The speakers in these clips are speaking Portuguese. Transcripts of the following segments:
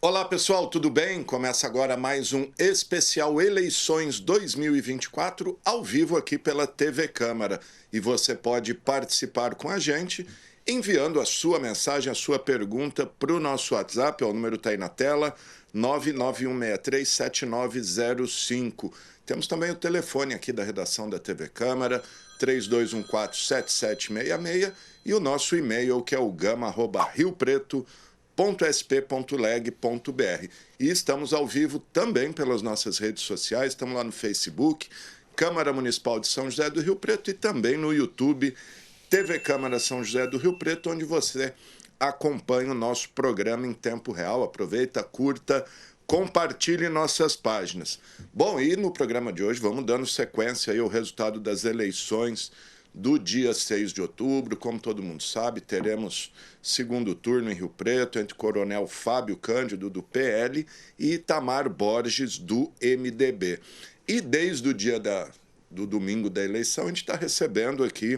Olá pessoal, tudo bem? Começa agora mais um especial Eleições 2024 ao vivo aqui pela TV Câmara. E você pode participar com a gente enviando a sua mensagem, a sua pergunta para o nosso WhatsApp, o número está aí na tela, 991637905. Temos também o telefone aqui da redação da TV Câmara, 32147766 e o nosso e-mail que é o gama@riopreto.sp.leg.br. E estamos ao vivo também pelas nossas redes sociais, estamos lá no Facebook, Câmara Municipal de São José do Rio Preto e também no YouTube, TV Câmara São José do Rio Preto, onde você acompanha o nosso programa em tempo real. Aproveita, curta, compartilhe nossas páginas. Bom, e no programa de hoje vamos dando sequência aí ao resultado das eleições do dia 6 de outubro. Como todo mundo sabe, teremos segundo turno em Rio Preto entre Coronel Fábio Cândido, do PL, e Itamar Borges, do MDB. E desde o dia do domingo da eleição, a gente está recebendo aqui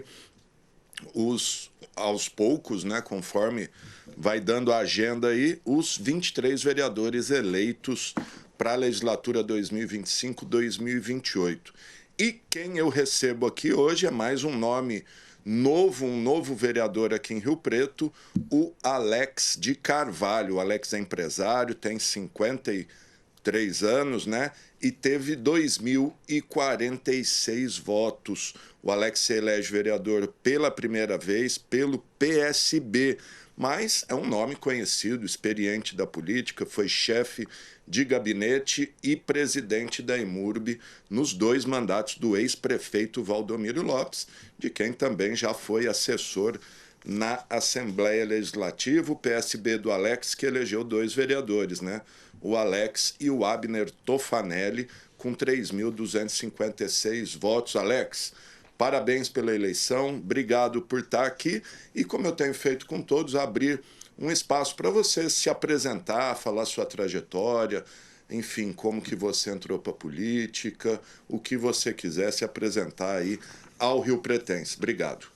aos poucos, né, conforme vai dando a agenda aí, os 23 vereadores eleitos para a legislatura 2025-2028. E quem eu recebo aqui hoje é mais um nome novo, um novo vereador aqui em Rio Preto, o Alex de Carvalho. O Alex é empresário, tem 53 anos, né? E teve 2.046 votos. O Alex se elege vereador pela primeira vez pelo PSB, mas é um nome conhecido, experiente da política, foi chefe de gabinete e presidente da EMURB nos dois mandatos do ex-prefeito Valdomiro Lopes, de quem também já foi assessor na Assembleia Legislativa. O PSB do Alex, que elegeu dois vereadores, né? O Alex e o Abner Tofanelli, com 3.256 votos. Alex, parabéns pela eleição, obrigado por estar aqui e, como eu tenho feito com todos, abrir um espaço para você se apresentar, falar sua trajetória, enfim, como que você entrou para a política, o que você quiser se apresentar aí ao Rio Pretense. Obrigado.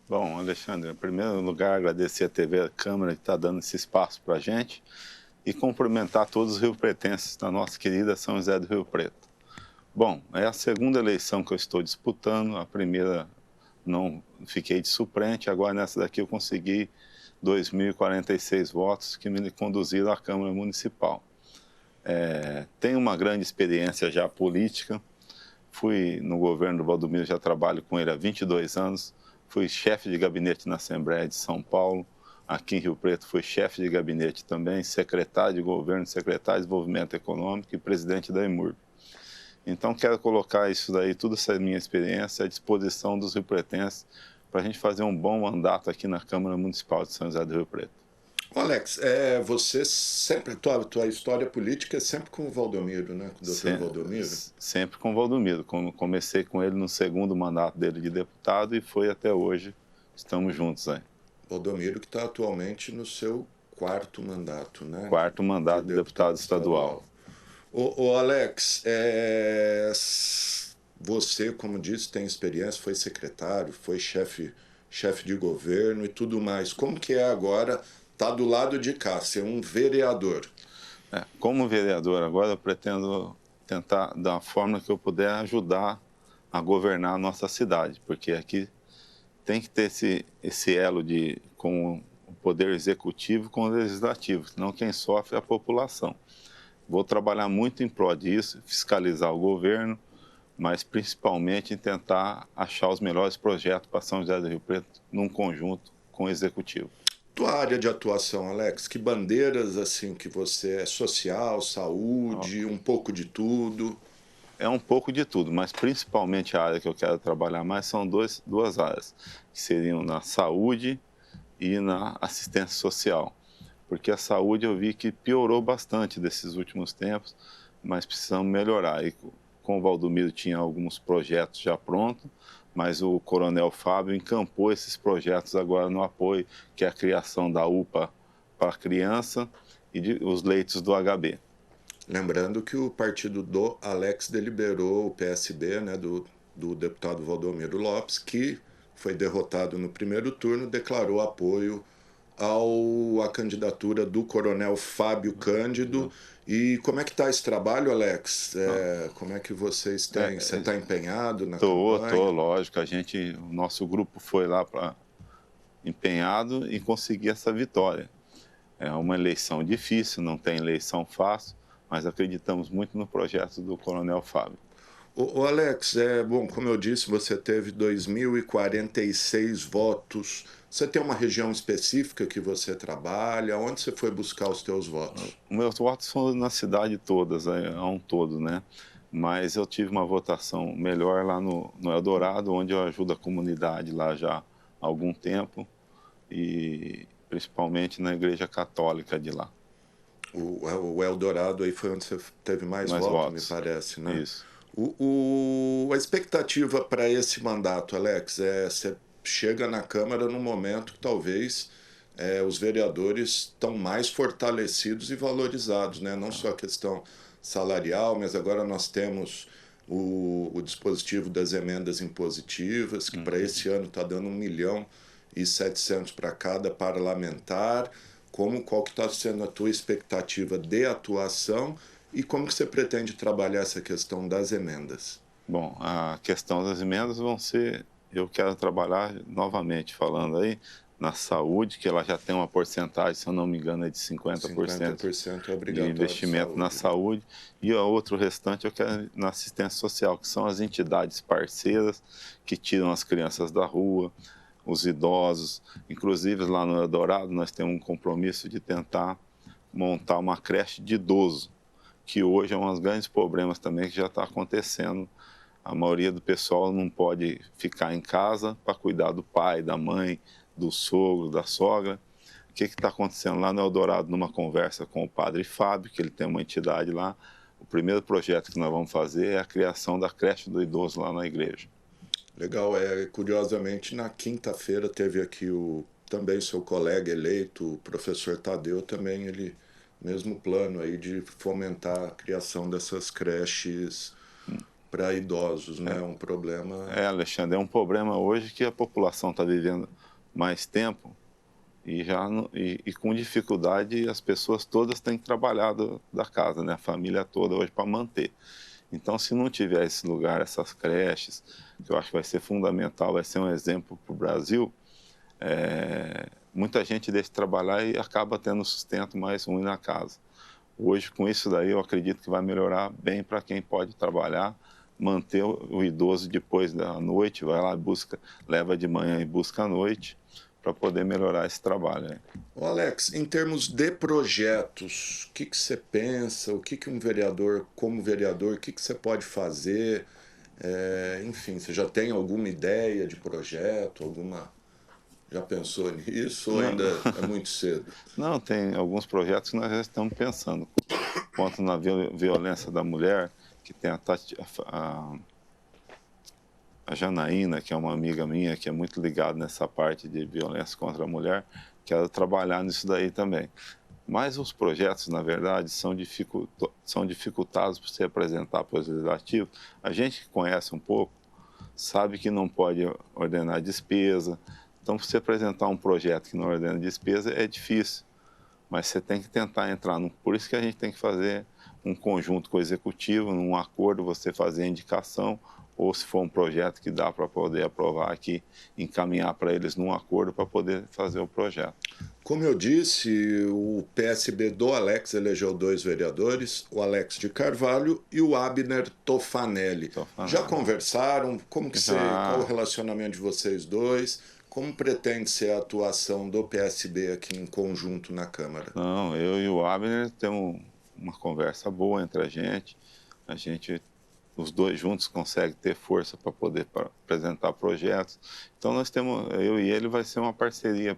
Bom, Alexandre, em primeiro lugar, agradecer a TV Câmara que está dando esse espaço para a gente e cumprimentar todos os riopretenses da nossa querida São José do Rio Preto. Bom, é a segunda eleição que eu estou disputando, a primeira não fiquei de suplente, agora nessa daqui eu consegui 2.046 votos que me conduziram à Câmara Municipal. Tenho uma grande experiência já política, fui no governo do Valdomiro, já trabalho com ele há 22 anos, fui chefe de gabinete na Assembleia de São Paulo, aqui em Rio Preto fui chefe de gabinete também, secretário de governo, secretário de desenvolvimento econômico e presidente da EMURB. Então quero colocar isso daí, toda essa minha experiência à disposição dos riopretenses para a gente fazer um bom mandato aqui na Câmara Municipal de São José do Rio Preto. Alex, você sempre, tua história política é sempre com o Valdomiro, né? Com o doutor Valdomiro? Sempre com o Valdomiro. Comecei com ele no segundo mandato dele de deputado e foi até hoje. Estamos juntos aí. Valdomiro que está atualmente no seu quarto mandato, né? Quarto mandato de deputado estadual. Ô Alex, você, como disse, tem experiência, foi secretário, foi chefe de governo e tudo mais. Como que é agora estar do lado de cá, ser um vereador? Como vereador, agora eu pretendo tentar, da forma que eu puder, ajudar a governar a nossa cidade, porque aqui tem que ter esse elo com o poder executivo com o legislativo, senão quem sofre é a população. Vou trabalhar muito em prol disso, fiscalizar o governo, mas principalmente em tentar achar os melhores projetos para São José do Rio Preto num conjunto com o executivo. Tua área de atuação, Alex, que bandeiras assim que você é social, saúde, um pouco de tudo? É um pouco de tudo, mas principalmente a área que eu quero trabalhar mais são duas áreas, que seriam na saúde e na assistência social. Porque a saúde eu vi que piorou bastante desses últimos tempos, mas precisamos melhorar. E com o Valdomiro tinha alguns projetos já prontos, mas o Coronel Fábio encampou esses projetos agora no apoio, que é a criação da UPA para a criança e os leitos do HB. Lembrando que o partido do Alex deliberou o PSB, né, do deputado Valdomiro Lopes, que foi derrotado no primeiro turno, declarou apoio à candidatura do Coronel Fábio Cândido. E como é que está esse trabalho, Alex? Como é que vocês têm? Você está empenhado na campanha? Lógico. O nosso grupo foi lá para empenhado e conseguir essa vitória. É uma eleição difícil, não tem eleição fácil, mas acreditamos muito no projeto do Coronel Fábio. O Alex, bom, como eu disse, você teve 2.046 votos. Você tem uma região específica que você trabalha? Onde você foi buscar os teus votos? Meus votos são na cidade todas, a um todo, né? Mas eu tive uma votação melhor lá no Eldorado, onde eu ajudo a comunidade lá já há algum tempo, e principalmente na Igreja Católica de lá. O Eldorado aí foi onde você teve mais votos, me parece, né? Isso. A expectativa para esse mandato, Alex, você chega na Câmara num momento que talvez os vereadores estão mais fortalecidos e valorizados, né? Não só a questão salarial, mas agora nós temos o dispositivo das emendas impositivas, que para esse ano está dando 1.700.000 para cada parlamentar. Qual que está sendo a tua expectativa de atuação e como que você pretende trabalhar essa questão das emendas? Bom, a questão das emendas eu quero trabalhar novamente falando aí na saúde, que ela já tem uma porcentagem, se eu não me engano, é de 50%, 50% é de obrigatório investimento na saúde, e o outro restante eu quero na assistência social, que são as entidades parceiras que tiram as crianças da rua, os idosos. Inclusive lá no Eldorado nós temos um compromisso de tentar montar uma creche de idoso, que hoje é um dos grandes problemas também que já está acontecendo. A maioria do pessoal não pode ficar em casa para cuidar do pai, da mãe, do sogro, da sogra. O que está acontecendo lá no Eldorado, numa conversa com o padre Fábio, que ele tem uma entidade lá, o primeiro projeto que nós vamos fazer é a criação da creche do idoso lá na igreja. Legal, curiosamente na quinta-feira teve aqui também seu colega eleito, o professor Tadeu, também ele mesmo plano aí de fomentar a criação dessas creches para idosos, né? Um problema. Alexandre, é um problema hoje que a população está vivendo mais tempo e com dificuldade as pessoas todas têm que trabalhar da casa, né? A família toda hoje para manter. Então, se não tiver esse lugar, essas creches, que eu acho que vai ser fundamental, vai ser um exemplo para o Brasil, muita gente deixa de trabalhar e acaba tendo sustento mais ruim na casa. Hoje, com isso daí, eu acredito que vai melhorar bem para quem pode trabalhar, manter o idoso depois da noite, vai lá, leva de manhã e busca à noite, para poder melhorar esse trabalho. Ô Alex, em termos de projetos, o que você pensa? O que um vereador, como vereador, o que você pode fazer? Enfim, você já tem alguma ideia de projeto? Já pensou nisso ou ainda é muito cedo? Não, tem alguns projetos que nós já estamos pensando. Quanto na violência da mulher, que tem a Janaína, que é uma amiga minha, que é muito ligada nessa parte de violência contra a mulher, quero trabalhar nisso daí também. Mas os projetos, na verdade, são dificultados para se apresentar para o Legislativo. A gente que conhece um pouco sabe que não pode ordenar despesa. Então, para você apresentar um projeto que não ordena despesa é difícil, mas você tem que tentar entrar. Por isso que a gente tem que fazer um conjunto com o Executivo, num acordo, você fazer a indicação, ou se for um projeto que dá para poder aprovar aqui, encaminhar para eles num acordo para poder fazer o projeto. Como eu disse, o PSB do Alex elegeu 2 vereadores, o Alex de Carvalho e o Abner Tofanelli. Já conversaram? Qual o relacionamento de vocês dois? Como pretende ser a atuação do PSB aqui em conjunto na Câmara? Não, eu e o Abner temos uma conversa boa entre a gente, os dois juntos conseguem ter força para poder apresentar projetos. Então eu e ele vai ser uma parceria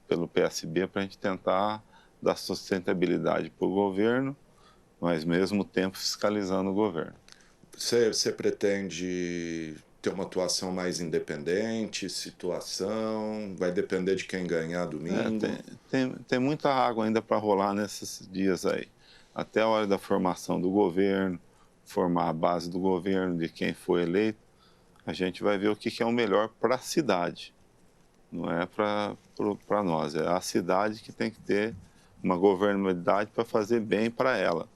pelo PSB para a gente tentar dar sustentabilidade para o governo, mas ao mesmo tempo fiscalizando o governo. Você pretende ter uma atuação mais independente, vai depender de quem ganhar domingo? Tem muita água ainda para rolar nesses dias aí. Até a hora da formação do governo, formar a base do governo, de quem foi eleito, a gente vai ver o que é o melhor para a cidade. não é para nós, é a cidade que tem que ter uma governabilidade para fazer bem para ela,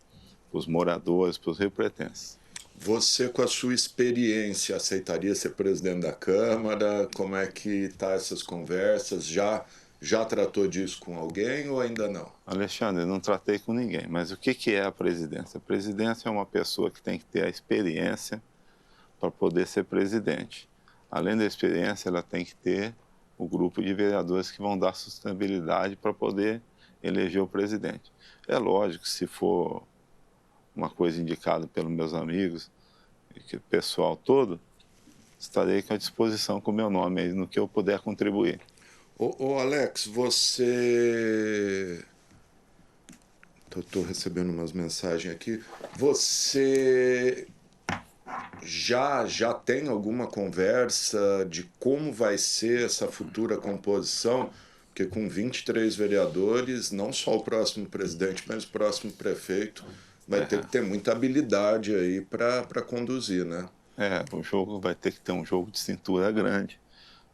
para os moradores, para os riopretenses. Você, com a sua experiência, aceitaria ser presidente da Câmara? Como é que tá essas conversas? Já tratou disso com alguém ou ainda não? Alexandre, eu não tratei com ninguém, mas o que é a presidência? A presidência é uma pessoa que tem que ter a experiência para poder ser presidente. Além da experiência, ela tem que ter o grupo de vereadores que vão dar sustentabilidade para poder eleger o presidente. É lógico, se for uma coisa indicada pelos meus amigos e que o pessoal todo, estarei à disposição com o meu nome aí no que eu puder contribuir. Ô Alex, você... Estou recebendo umas mensagens aqui. Você já tem alguma conversa de como vai ser essa futura composição? Porque com 23 vereadores, não só o próximo presidente, mas o próximo prefeito vai ter que ter muita habilidade aí para conduzir, né? O jogo vai ter que ter um jogo de cintura grande,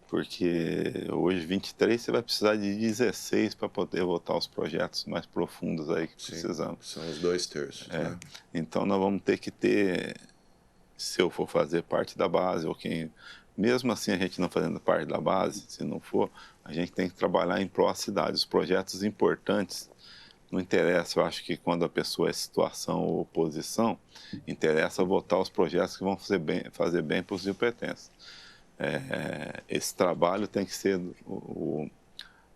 porque hoje 23 você vai precisar de 16 para poder votar os projetos mais profundos aí que precisamos. São os 2/3, né? Então nós vamos ter que ter, se eu for fazer parte da base, ou quem, mesmo assim a gente não fazendo parte da base, se não for, a gente tem que trabalhar em pró da cidade. Os projetos importantes, não interessa, eu acho que quando a pessoa é situação ou oposição, interessa votar os projetos que vão fazer bem para os riopretenses. Esse trabalho tem que ser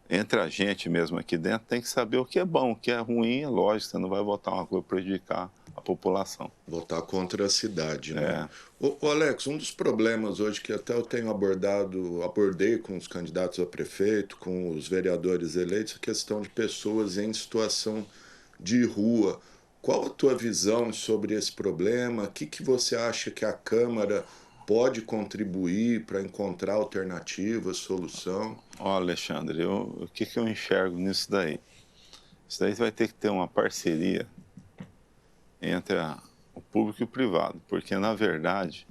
entre a gente mesmo aqui dentro, tem que saber o que é bom, o que é ruim, é lógico, você não vai votar uma coisa para prejudicar a população. Votar contra a cidade, né? Ô Alex, um dos problemas hoje que até eu tenho abordei com os candidatos a prefeito, com os vereadores eleitos, a questão de pessoas em situação de rua. Qual a tua visão sobre esse problema? O que você acha que a Câmara pode contribuir para encontrar alternativas, solução? Ó, Alexandre, o que eu enxergo nisso daí? Isso daí vai ter que ter uma parceria entre o público e o privado, porque, na verdade,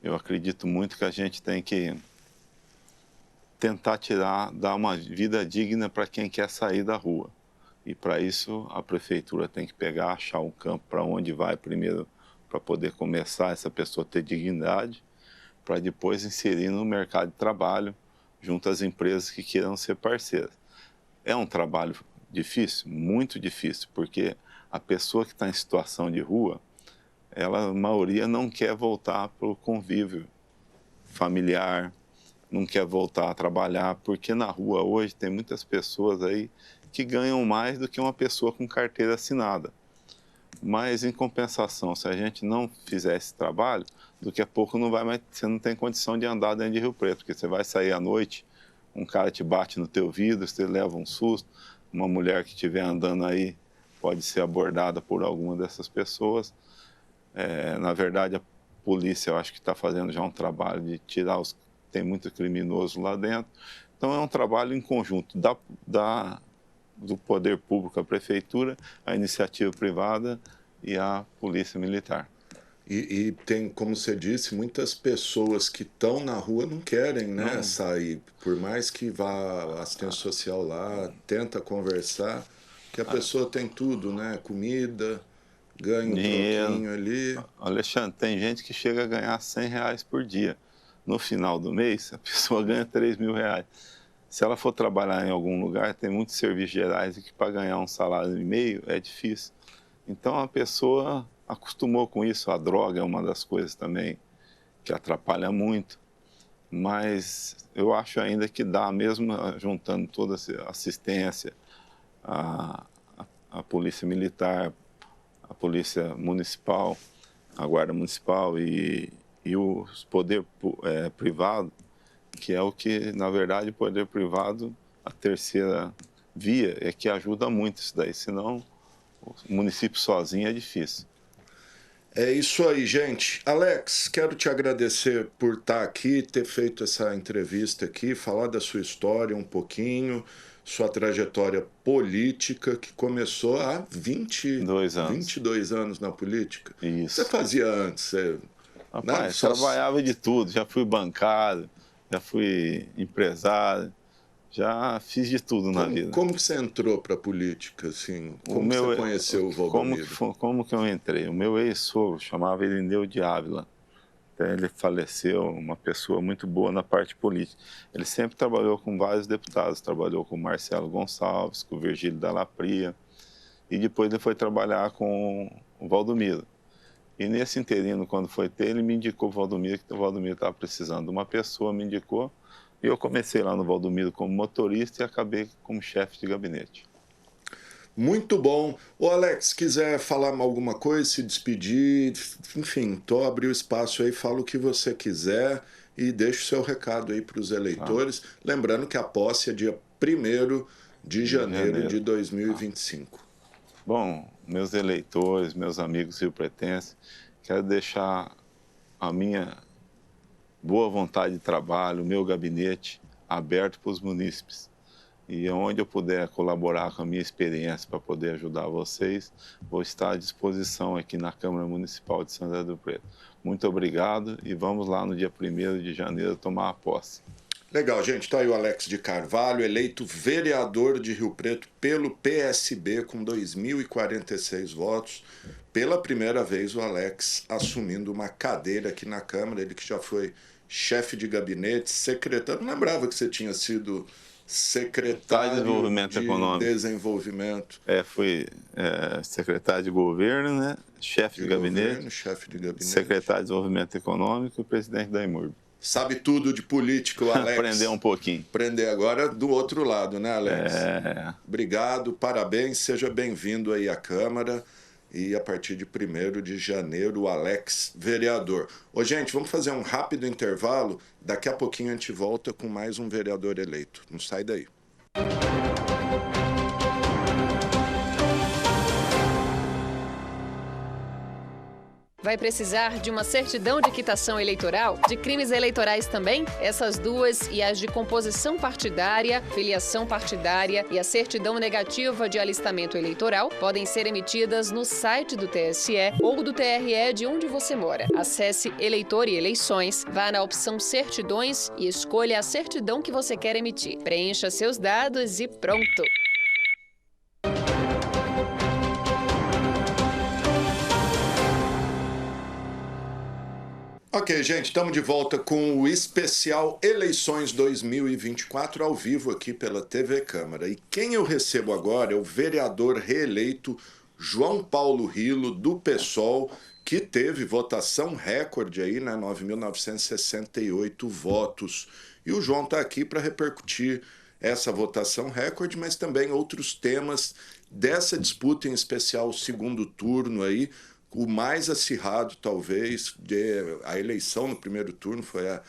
eu acredito muito que a gente tem que tentar dar uma vida digna para quem quer sair da rua. E, para isso, a prefeitura tem que achar um campo para onde vai primeiro, para poder começar essa pessoa a ter dignidade, para depois inserir no mercado de trabalho, junto às empresas que queiram ser parceiras. É um trabalho difícil, muito difícil, porque a pessoa que está em situação de rua, a maioria não quer voltar para o convívio familiar, não quer voltar a trabalhar, porque na rua hoje tem muitas pessoas aí que ganham mais do que uma pessoa com carteira assinada. Mas, em compensação, se a gente não fizer esse trabalho, daqui a pouco você não tem condição de andar dentro de Rio Preto, porque você vai sair à noite, um cara te bate no teu vidro, você leva um susto, uma mulher que estiver andando aí pode ser abordada por alguma dessas pessoas. Na verdade, a polícia, eu acho que está fazendo já um trabalho de tirar tem muito criminoso lá dentro. Então, é um trabalho em conjunto do poder público, a prefeitura, a iniciativa privada e a polícia militar. E tem, como você disse, muitas pessoas que estão na rua não querem, né, sair. Por mais que vá a assistência social lá, tenta conversar, que a pessoa tem tudo, né? Comida, ganha um troquinho ali. Alexandre, tem gente que chega a ganhar R$100 por dia. No final do mês, a pessoa ganha R$3.000. Se ela for trabalhar em algum lugar, tem muitos serviços gerais e que para ganhar um salário e meio é difícil. Então a pessoa acostumou com isso. A droga é uma das coisas também que atrapalha muito. Mas eu acho ainda que dá, mesmo juntando toda a assistência, a polícia militar, a polícia municipal, a guarda municipal e o poder privado, que é o que, na verdade, o poder privado, a terceira via, é que ajuda muito isso daí, senão o município sozinho é difícil. É isso aí, gente. Alex, quero te agradecer por estar aqui, ter feito essa entrevista aqui, falar da sua história um pouquinho, sua trajetória política, que começou há 22 anos na política. Isso. Você fazia antes? Rapaz, trabalhava de tudo, já fui bancário, já fui empresário, já fiz de tudo na vida. Como que você entrou para a política, assim? Como que você conheceu o Valdomiro? Como que eu entrei? O meu ex-sogro chamava Irineu de Ávila. Até ele faleceu, uma pessoa muito boa na parte política. Ele sempre trabalhou com vários deputados, trabalhou com Marcelo Gonçalves, com Virgílio Dalla Pria, e depois ele foi trabalhar com o Valdomiro. E nesse interino, quando foi ter, ele me indicou o Valdomiro, que o Valdomiro estava precisando de uma pessoa, me indicou, e eu comecei lá no Valdomiro como motorista e acabei como chefe de gabinete. Muito bom. Ô Alex, se quiser falar alguma coisa, se despedir, enfim, tô abrindo o espaço aí, fala o que você quiser e deixa o seu recado aí para os eleitores. Lembrando que a posse é dia 1º de janeiro de 2025. Bom, meus eleitores, meus amigos riopretenses, quero deixar a minha boa vontade de trabalho, o meu gabinete aberto para os munícipes. E onde eu puder colaborar com a minha experiência para poder ajudar vocês, vou estar à disposição aqui na Câmara Municipal de São José do Rio Preto. Muito obrigado e vamos lá no dia 1º de janeiro tomar a posse. Legal, gente. Está aí o Alex de Carvalho, eleito vereador de Rio Preto pelo PSB com 2.046 votos. Pela primeira vez o Alex assumindo uma cadeira aqui na Câmara, ele que já foi chefe de gabinete, secretário. Não lembrava que você tinha sido secretário de Desenvolvimento. Fui secretário de governo, né? Chefe de gabinete, secretário de Desenvolvimento Econômico e presidente da IMURB. Sabe tudo de política, o Alex. Aprender um pouquinho. Aprender agora do outro lado, né, Alex? Obrigado, parabéns, seja bem-vindo aí à Câmara. E a partir de 1º de janeiro, o Alex vereador. Ô, gente, vamos fazer um rápido intervalo. Daqui a pouquinho a gente volta com mais um vereador eleito. Não sai daí. Vai precisar de uma certidão de quitação eleitoral? De crimes eleitorais também? Essas duas e as de composição partidária, filiação partidária e a certidão negativa de alistamento eleitoral podem ser emitidas no site do TSE ou do TRE de onde você mora. Acesse Eleitor e Eleições, vá na opção Certidões e escolha a certidão que você quer emitir. Preencha seus dados e pronto! Ok, gente, estamos de volta com o especial Eleições 2024 ao vivo aqui pela TV Câmara. E quem eu recebo agora é o vereador reeleito João Paulo Rilo, do PSOL, que teve votação recorde aí, né? 9.968 votos. E o João está aqui para repercutir essa votação recorde, mas também outros temas dessa disputa, em especial o segundo turno aí. O mais acirrado, talvez, a eleição no primeiro turno foi a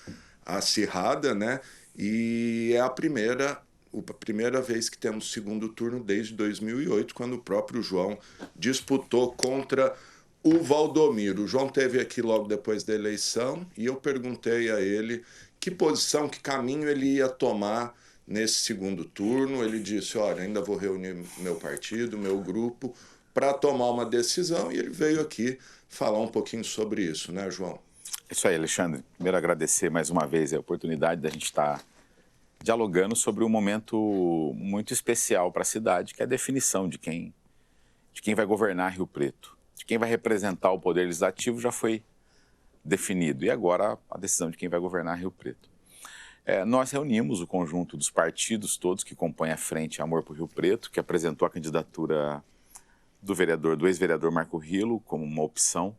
acirrada, né? E é a primeira vez que temos segundo turno desde 2008, quando o próprio João disputou contra o Valdomiro. O João esteve aqui logo depois da eleição e eu perguntei a ele que posição, que caminho ele ia tomar nesse segundo turno. Ele disse, olha, ainda vou reunir meu partido, meu grupo, para tomar uma decisão, e ele veio aqui falar um pouquinho sobre isso, né, João? Isso aí, Alexandre. Primeiro, agradecer mais uma vez a oportunidade da gente estar dialogando sobre um momento muito especial para a cidade, que é a definição de quem vai governar Rio Preto. De quem vai representar o Poder Legislativo já foi definido, e agora a decisão de quem vai governar Rio Preto. Nós reunimos o conjunto dos partidos todos que compõem a Frente Amor por Rio Preto, que apresentou a candidatura do ex-vereador Marco Rilo como uma opção.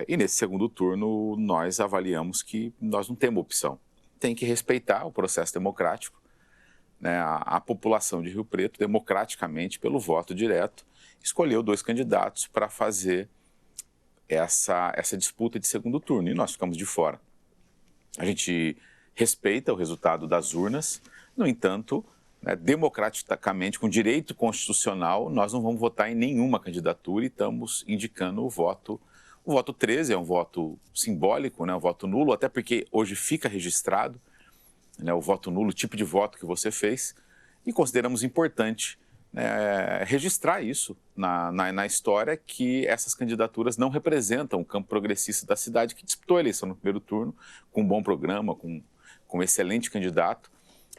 E nesse segundo turno nós avaliamos que nós não temos opção. Tem que respeitar o processo democrático, né? A população de Rio Preto, democraticamente, pelo voto direto, escolheu 2 candidatos para fazer essa disputa de segundo turno, e nós ficamos de fora. A gente respeita o resultado das urnas, no entanto, democraticamente, com direito constitucional, nós não vamos votar em nenhuma candidatura e estamos indicando o voto. O voto 13 é um voto simbólico, né? Um voto nulo, até porque hoje fica registrado, né, o voto nulo, o tipo de voto que você fez, e consideramos importante, né, registrar isso na história, que essas candidaturas não representam o campo progressista da cidade, que disputou a eleição no primeiro turno, com um bom programa, com com um excelente candidato,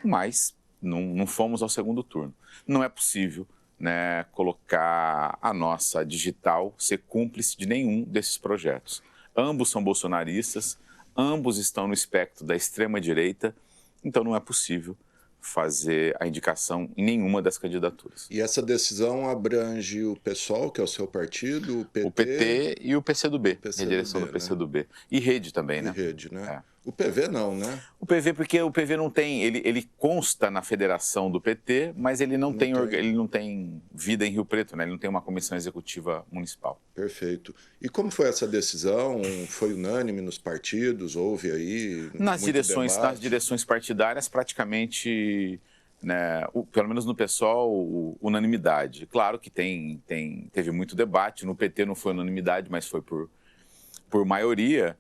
mas não fomos ao segundo turno. Não é possível, né, colocar a nossa digital ser cúmplice de nenhum desses projetos. Ambos são bolsonaristas, ambos estão no espectro da extrema-direita, então não é possível fazer a indicação em nenhuma das candidaturas. E essa decisão abrange o PSOL, que é o seu partido, o PT... O PT e o PCdoB, a direção do PCdoB. Né? E Rede também, né? E Rede, né? É. O PV não, né? O PV, porque o PV não tem, ele consta na federação do PT, mas ele não tem vida em Rio Preto, né? Ele não tem uma comissão executiva municipal. Perfeito. E como foi essa decisão? Foi unânime nos partidos? Houve aí nas direções partidárias, praticamente, né, pelo menos no PSOL, unanimidade. Claro que teve muito debate, no PT não foi unanimidade, mas foi por maioria.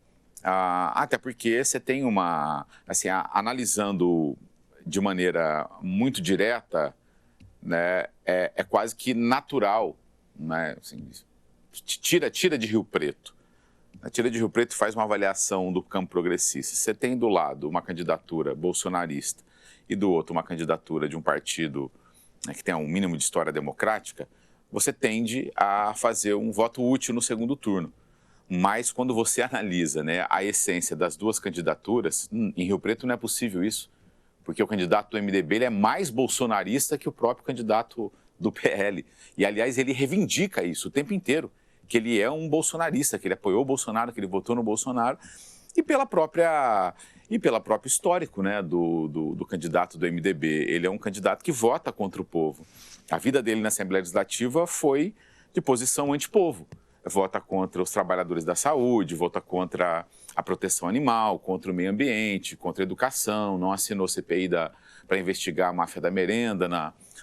Até porque você tem assim, analisando de maneira muito direta, né, é quase que natural, né, assim, tira de Rio Preto. Tira de Rio Preto e faz uma avaliação do campo progressista. Você tem do lado uma candidatura bolsonarista e do outro uma candidatura de um partido, né, que tem um mínimo de história democrática, você tende a fazer um voto útil no segundo turno. Mas quando você analisa, né, a essência das duas candidaturas, em Rio Preto não é possível isso, porque o candidato do MDB ele é mais bolsonarista que o próprio candidato do PL. E, aliás, ele reivindica isso o tempo inteiro, que ele é um bolsonarista, que ele apoiou o Bolsonaro, que ele votou no Bolsonaro, e pelo próprio histórico, né, do candidato do MDB. Ele é um candidato que vota contra o povo. A vida dele na Assembleia Legislativa foi de posição antipovo. Vota contra os trabalhadores da saúde, vota contra a proteção animal, contra o meio ambiente, contra a educação, não assinou CPI para investigar a máfia da merenda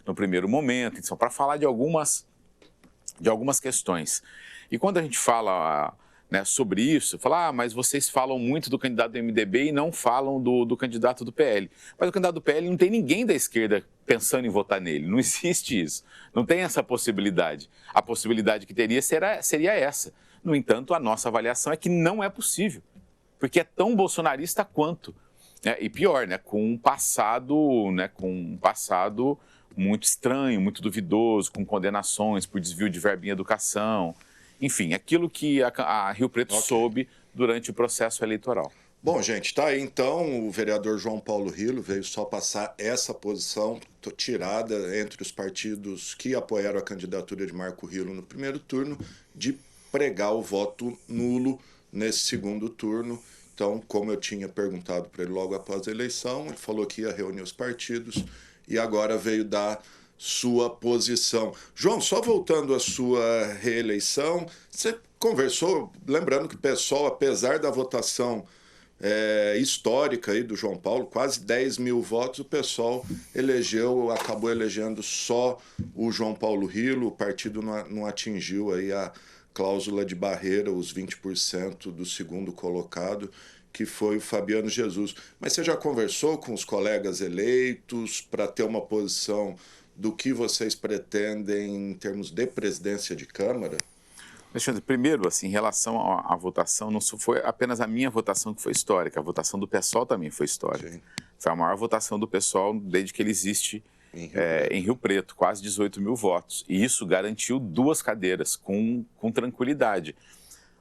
no primeiro momento. Então, para falar de algumas questões. E quando a gente fala, né, sobre isso, fala, mas vocês falam muito do candidato do MDB e não falam do candidato do PL. Mas o candidato do PL não tem ninguém da esquerda pensando em votar nele, não existe isso, não tem essa possibilidade. A possibilidade que teria seria essa. No entanto, a nossa avaliação é que não é possível, porque é tão bolsonarista quanto. Né? E pior, né, com um passado muito estranho, muito duvidoso, com condenações por desvio de verba em educação. Enfim, aquilo que a Rio Preto soube durante o processo eleitoral. Bom, gente, tá aí então, o vereador João Paulo Rilo veio só passar essa posição tirada entre os partidos que apoiaram a candidatura de Marco Rilo no primeiro turno, de pregar o voto nulo nesse segundo turno. Então, como eu tinha perguntado para ele logo após a eleição, ele falou que ia reunir os partidos e agora veio dar sua posição. João, só voltando à sua reeleição, você conversou, lembrando que o PSOL, apesar da votação histórica aí do João Paulo, quase 10 mil votos, o PSOL acabou elegendo só o João Paulo Rilo, o partido não atingiu aí a cláusula de barreira, os 20% do segundo colocado, que foi o Fabiano Jesus. Mas você já conversou com os colegas eleitos para ter uma posição do que vocês pretendem em termos de presidência de Câmara? Alexandre, primeiro, assim, em relação à votação, não foi apenas a minha votação que foi histórica, a votação do PSOL também foi histórica. Sim. Foi a maior votação do PSOL desde que ele existe em Rio Preto, quase 18 mil votos. E isso garantiu 2 cadeiras com tranquilidade.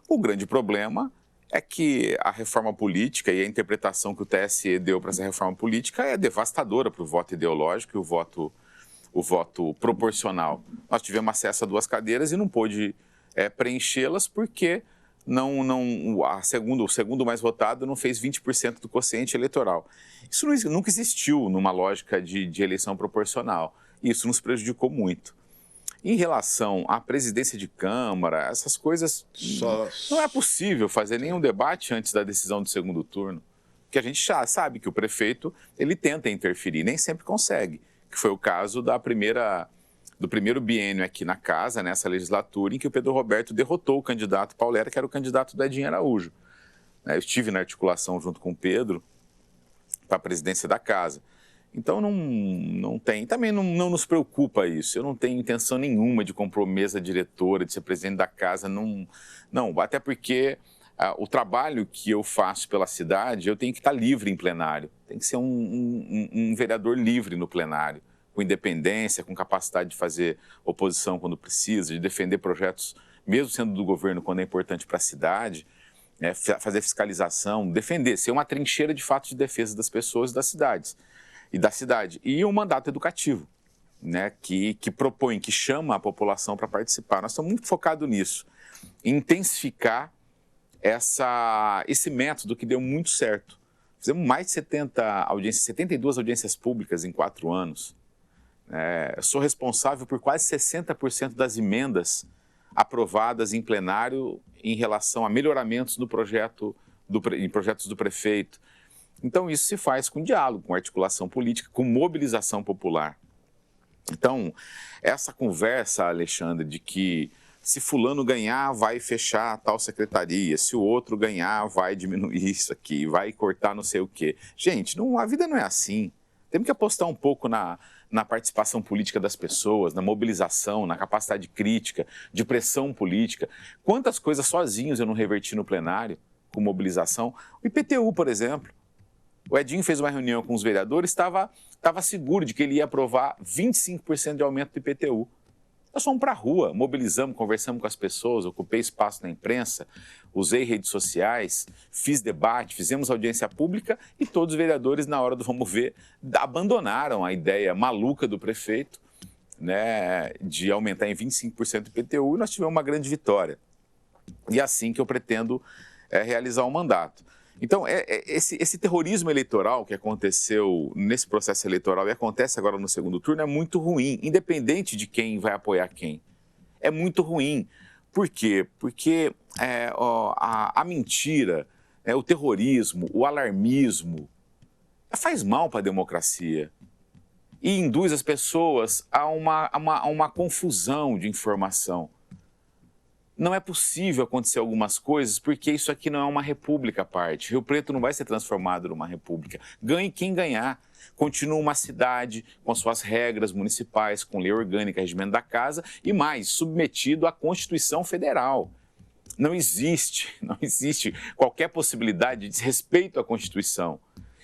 O grande problema é que a reforma política e a interpretação que o TSE deu para essa reforma política é devastadora para o voto ideológico e o voto proporcional. Nós tivemos acesso a 2 cadeiras e não pôde preenchê-las porque o segundo mais votado não fez 20% do quociente eleitoral. Isso nunca existiu numa lógica de eleição proporcional. E isso nos prejudicou muito. Em relação à presidência de Câmara, essas coisas, não é possível fazer nenhum debate antes da decisão do segundo turno. Porque a gente já sabe que o prefeito ele tenta interferir, nem sempre consegue. Que foi o caso do primeiro biênio aqui na casa, nessa legislatura, em que o Pedro Roberto derrotou o candidato Paulera, que era o candidato do Edinho Araújo. Eu estive na articulação junto com o Pedro para a presidência da casa. Então, também não nos preocupa isso. Eu não tenho intenção nenhuma de compor mesa diretora, de ser presidente da casa, não, até porque o trabalho que eu faço pela cidade, eu tenho que estar livre em plenário. Tem que ser um vereador livre no plenário, com independência, com capacidade de fazer oposição quando precisa, de defender projetos, mesmo sendo do governo, quando é importante para a cidade, né, fazer fiscalização, defender, ser uma trincheira de fato de defesa das pessoas e das cidades. E um mandato educativo, né, que propõe, que chama a população para participar. Nós estamos muito focados nisso, em intensificar esse método que deu muito certo. Fizemos mais de 72 audiências públicas em 4 anos. Sou responsável por quase 60% das emendas aprovadas em plenário em relação a melhoramentos em projetos do prefeito. Então, isso se faz com diálogo, com articulação política, com mobilização popular. Então, essa conversa, Alexandre, de que se fulano ganhar, vai fechar tal secretaria, se o outro ganhar, vai diminuir isso aqui, vai cortar não sei o quê. Gente, a vida não é assim. Temos que apostar um pouco na participação política das pessoas, na mobilização, na capacidade crítica, de pressão política. Quantas coisas sozinhos eu não reverti no plenário, com mobilização? O IPTU, por exemplo. O Edinho fez uma reunião com os vereadores, estava seguro de que ele ia aprovar 25% de aumento do IPTU. Nós fomos para a rua, mobilizamos, conversamos com as pessoas, ocupei espaço na imprensa, usei redes sociais, fiz debate, fizemos audiência pública e todos os vereadores, na hora do vamos ver, abandonaram a ideia maluca do prefeito, né, de aumentar em 25% o IPTU, e nós tivemos uma grande vitória. E é assim que eu pretendo realizar o mandato. Então, esse terrorismo eleitoral que aconteceu nesse processo eleitoral e acontece agora no segundo turno é muito ruim, independente de quem vai apoiar quem. É muito ruim. Por quê? Porque a mentira, o terrorismo, o alarmismo, faz mal para a democracia e induz as pessoas a uma confusão de informação. Não é possível acontecer algumas coisas porque isso aqui não é uma república à parte. Rio Preto não vai ser transformado numa república. Ganhe quem ganhar. Continua uma cidade com suas regras municipais, com lei orgânica, regimento da casa e mais, submetido à Constituição Federal. Não existe qualquer possibilidade de desrespeito à Constituição.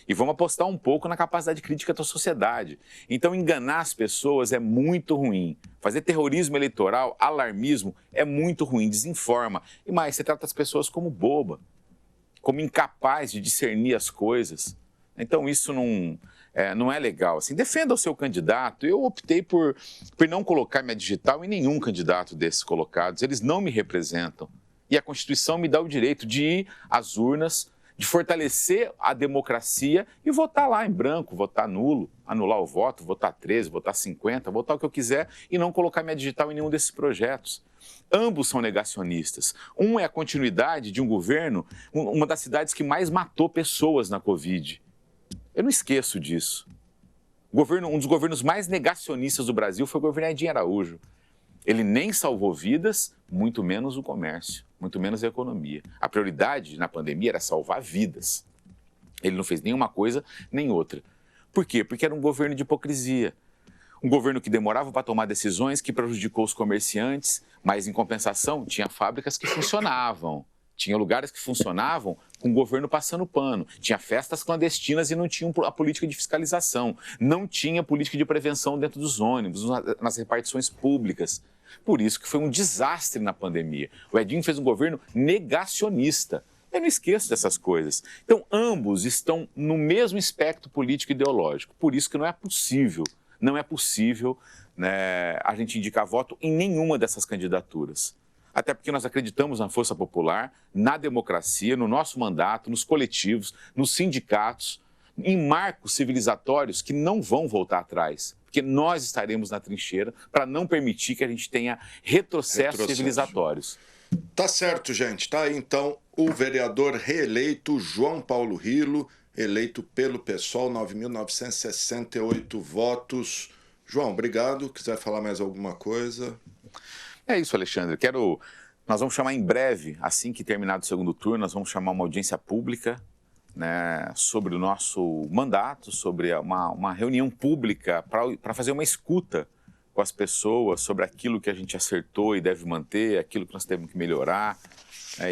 E vamos apostar um pouco na capacidade crítica da sociedade. Então, enganar as pessoas é muito ruim. Fazer terrorismo eleitoral, alarmismo, é muito ruim, desinforma. E mais, você trata as pessoas como boba, como incapaz de discernir as coisas. Então, isso não é legal. Assim, defenda o seu candidato. Eu optei por não colocar minha digital em nenhum candidato desses colocados. Eles não me representam. E a Constituição me dá o direito de ir às urnas, de fortalecer a democracia e votar lá em branco, votar nulo, anular o voto, votar 13, votar 50, votar o que eu quiser e não colocar minha digital em nenhum desses projetos. Ambos são negacionistas. Um é a continuidade de um governo, uma das cidades que mais matou pessoas na Covid. Eu não esqueço disso. Um dos governos mais negacionistas do Brasil foi o governo Edinho Araújo. Ele nem salvou vidas, muito menos o comércio, muito menos a economia. A prioridade na pandemia era salvar vidas. Ele não fez nenhuma coisa, nem outra. Por quê? Porque era um governo de hipocrisia. Um governo que demorava para tomar decisões, que prejudicou os comerciantes, mas, em compensação, tinha fábricas que funcionavam. Tinha lugares que funcionavam com o governo passando pano. Tinha festas clandestinas e não tinha a política de fiscalização. Não tinha política de prevenção dentro dos ônibus, nas repartições públicas. Por isso que foi um desastre na pandemia. O Edinho fez um governo negacionista. Eu não esqueço dessas coisas. Então, ambos estão no mesmo espectro político e ideológico. Por isso que não é possível, né, a gente indicar voto em nenhuma dessas candidaturas. Até porque nós acreditamos na força popular, na democracia, no nosso mandato, nos coletivos, nos sindicatos, em marcos civilizatórios que não vão voltar atrás. Porque nós estaremos na trincheira para não permitir que a gente tenha retrocessos civilizatórios. Tá certo, gente. Tá aí, então, o vereador reeleito João Paulo Rilo, eleito pelo PSOL, 9.968 votos. João, obrigado. Quiser falar mais alguma coisa? É isso, Alexandre. Nós vamos chamar em breve, assim que terminar o segundo turno, nós vamos chamar uma audiência pública, né, sobre o nosso mandato, sobre uma reunião pública para fazer uma escuta com as pessoas sobre aquilo que a gente acertou e deve manter, aquilo que nós temos que melhorar.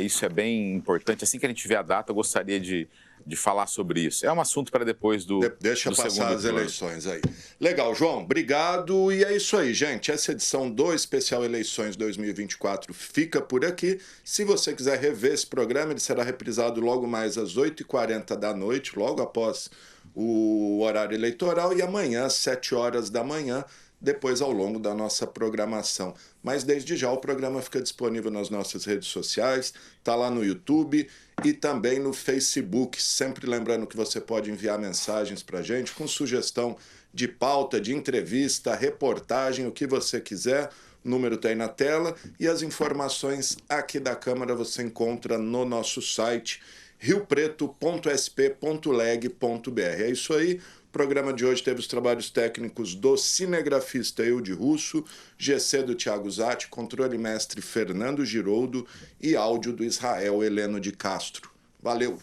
Isso é bem importante. Assim que a gente vê a data, eu gostaria de falar sobre isso. É um assunto para depois do Deixa do passar segundo as turno. eleições aí. Legal, João, obrigado. E é isso aí, gente. Essa edição do Especial Eleições 2024 fica por aqui. Se você quiser rever esse programa, ele será reprisado logo mais às 8h40 da noite, logo após o horário eleitoral, e amanhã às 7 horas da manhã, depois ao longo da nossa programação. Mas desde já o programa fica disponível nas nossas redes sociais, está lá no YouTube e também no Facebook. Sempre lembrando que você pode enviar mensagens para a gente com sugestão de pauta, de entrevista, reportagem, o que você quiser. O número está aí na tela e as informações aqui da Câmara você encontra no nosso site riopreto.sp.leg.br. É isso aí. O programa de hoje teve os trabalhos técnicos do cinegrafista Eude Russo, GC do Thiago Zatti, controle mestre Fernando Giroldo e áudio do Israel Heleno de Castro. Valeu!